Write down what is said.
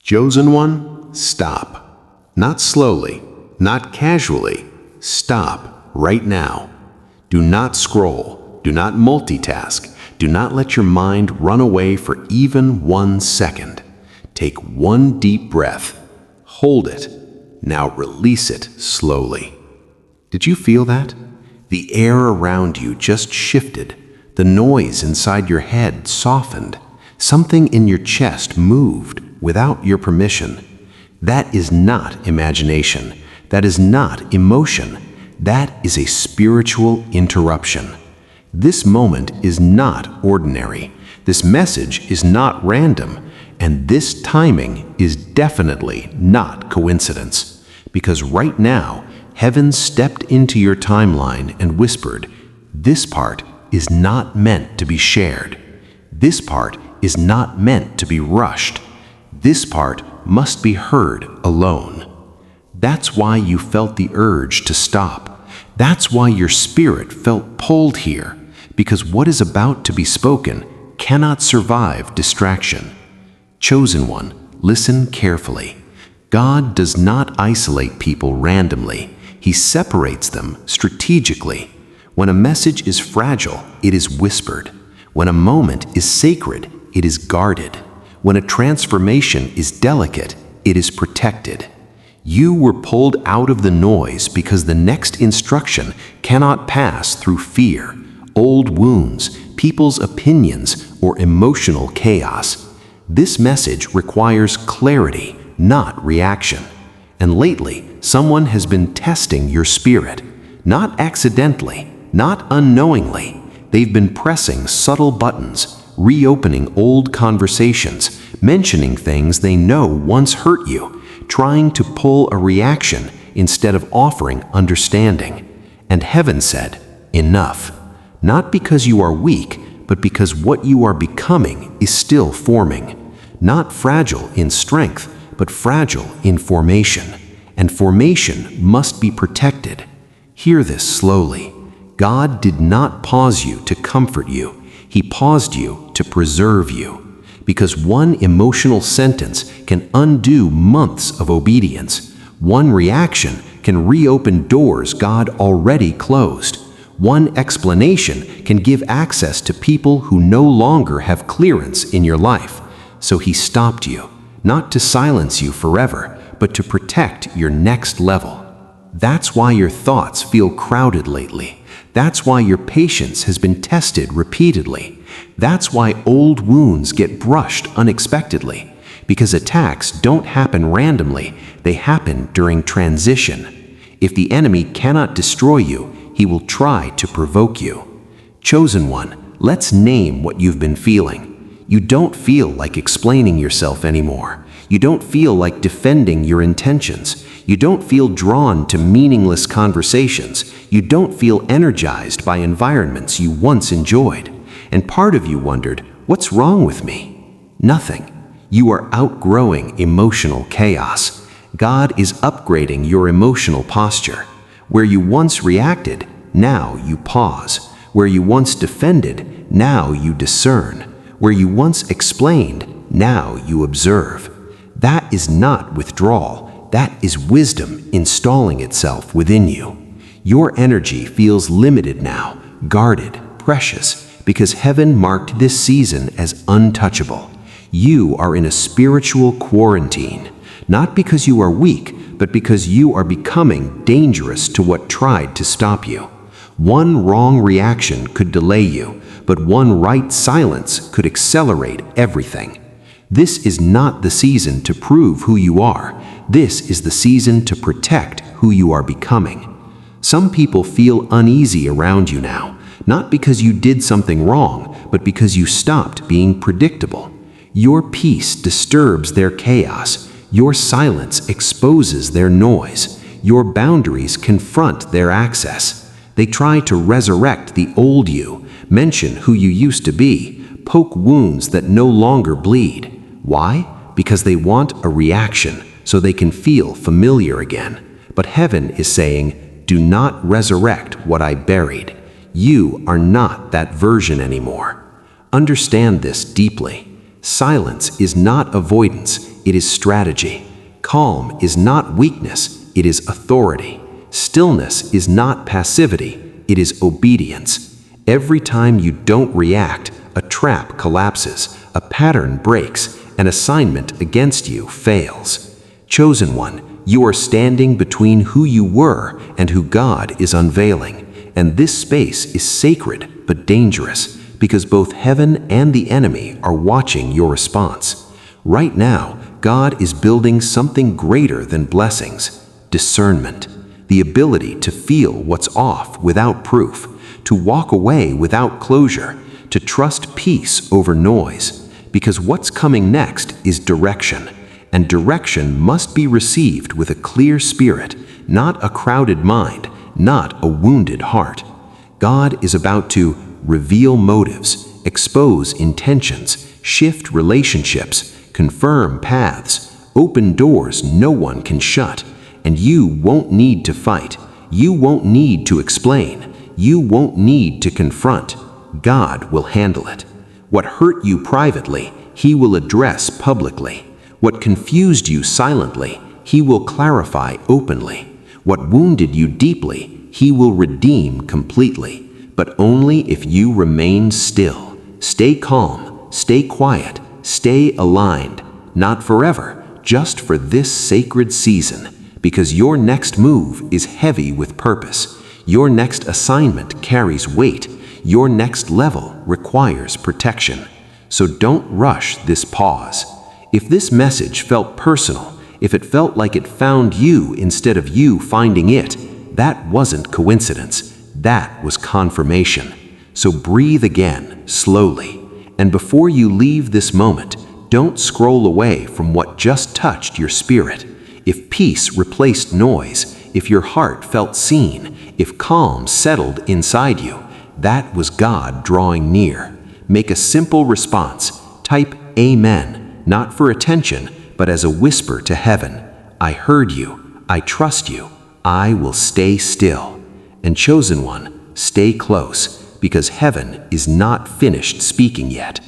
Chosen one, stop. Not slowly, not casually. Stop right now. Do not scroll. Do not multitask. Do not let your mind run away for even 1 second. Take one deep breath. Hold it. Now release it slowly. Did you feel that? The air around you just shifted. The noise inside your head softened. Something in your chest moved without your permission. That is not imagination. That is not emotion. That is a spiritual interruption. This moment is not ordinary. This message is not random. And this timing is definitely not coincidence. Because right now, heaven stepped into your timeline and whispered, "This part is not meant to be shared. This part is not meant to be rushed. This part must be heard alone." That's why you felt the urge to stop. That's why your spirit felt pulled here, because what is about to be spoken cannot survive distraction. Chosen one, listen carefully. God does not isolate people randomly. He separates them strategically. When a message is fragile, it is whispered. When a moment is sacred, it is guarded. When a transformation is delicate, it is protected. You were pulled out of the noise because the next instruction cannot pass through fear, old wounds, people's opinions, or emotional chaos. This message requires clarity, not reaction. And lately, someone has been testing your spirit. Not accidentally, not unknowingly. They've been pressing subtle buttons, reopening old conversations, mentioning things they know once hurt you, trying to pull a reaction instead of offering understanding. And heaven said, "Enough." Not because you are weak, but because what you are becoming is still forming. Not fragile in strength, but fragile in formation. And formation must be protected. Hear this slowly. God did not pause you to comfort you. He paused you to preserve you. Because one emotional sentence can undo months of obedience. One reaction can reopen doors God already closed. One explanation can give access to people who no longer have clearance in your life. So he stopped you, not to silence you forever, but to protect your next level. That's why your thoughts feel crowded lately. That's why your patience has been tested repeatedly. That's why old wounds get brushed unexpectedly. Because attacks don't happen randomly, they happen during transition. If the enemy cannot destroy you, he will try to provoke you. Chosen one, let's name what you've been feeling. You don't feel like explaining yourself anymore. You don't feel like defending your intentions. You don't feel drawn to meaningless conversations. You don't feel energized by environments you once enjoyed. And part of you wondered, what's wrong with me? Nothing. You are outgrowing emotional chaos. God is upgrading your emotional posture. Where you once reacted, now you pause. Where you once defended, now you discern. Where you once explained, now you observe. That is not withdrawal. That is wisdom installing itself within you. Your energy feels limited now, guarded, precious, because heaven marked this season as untouchable. You are in a spiritual quarantine, not because you are weak, but because you are becoming dangerous to what tried to stop you. One wrong reaction could delay you, but one right silence could accelerate everything. This is not the season to prove who you are. This is the season to protect who you are becoming. Some people feel uneasy around you now, not because you did something wrong, but because you stopped being predictable. Your peace disturbs their chaos. Your silence exposes their noise. Your boundaries confront their access. They try to resurrect the old you, mention who you used to be, poke wounds that no longer bleed. Why? Because they want a reaction, so they can feel familiar again. But heaven is saying, do not resurrect what I buried. You are not that version anymore. Understand this deeply. Silence is not avoidance, it is strategy. Calm is not weakness, it is authority. Stillness is not passivity, it is obedience. Every time you don't react, a trap collapses, a pattern breaks, an assignment against you fails. Chosen one, you are standing between who you were and who God is unveiling. And this space is sacred but dangerous, because both heaven and the enemy are watching your response. Right now, God is building something greater than blessings: discernment, the ability to feel what's off without proof, to walk away without closure, to trust peace over noise. Because what's coming next is direction, and direction must be received with a clear spirit, not a crowded mind, not a wounded heart. God is about to reveal motives, expose intentions, shift relationships, confirm paths, open doors no one can shut. And you won't need to fight. You won't need to explain. You won't need to confront. God will handle it. What hurt you privately, He will address publicly. What confused you silently, He will clarify openly. What wounded you deeply, He will redeem completely. But only if you remain still. Stay calm, stay quiet, stay aligned. Not forever, just for this sacred season. Because your next move is heavy with purpose. Your next assignment carries weight. Your next level requires protection. So don't rush this pause. If this message felt personal, if it felt like it found you instead of you finding it, that wasn't coincidence. That was confirmation. So breathe again, slowly. And before you leave this moment, don't scroll away from what just touched your spirit. If peace replaced noise, if your heart felt seen, if calm settled inside you, that was God drawing near. Make a simple response. Type Amen, not for attention, but as a whisper to heaven. I heard you. I trust you. I will stay still. And chosen one, stay close, because heaven is not finished speaking yet.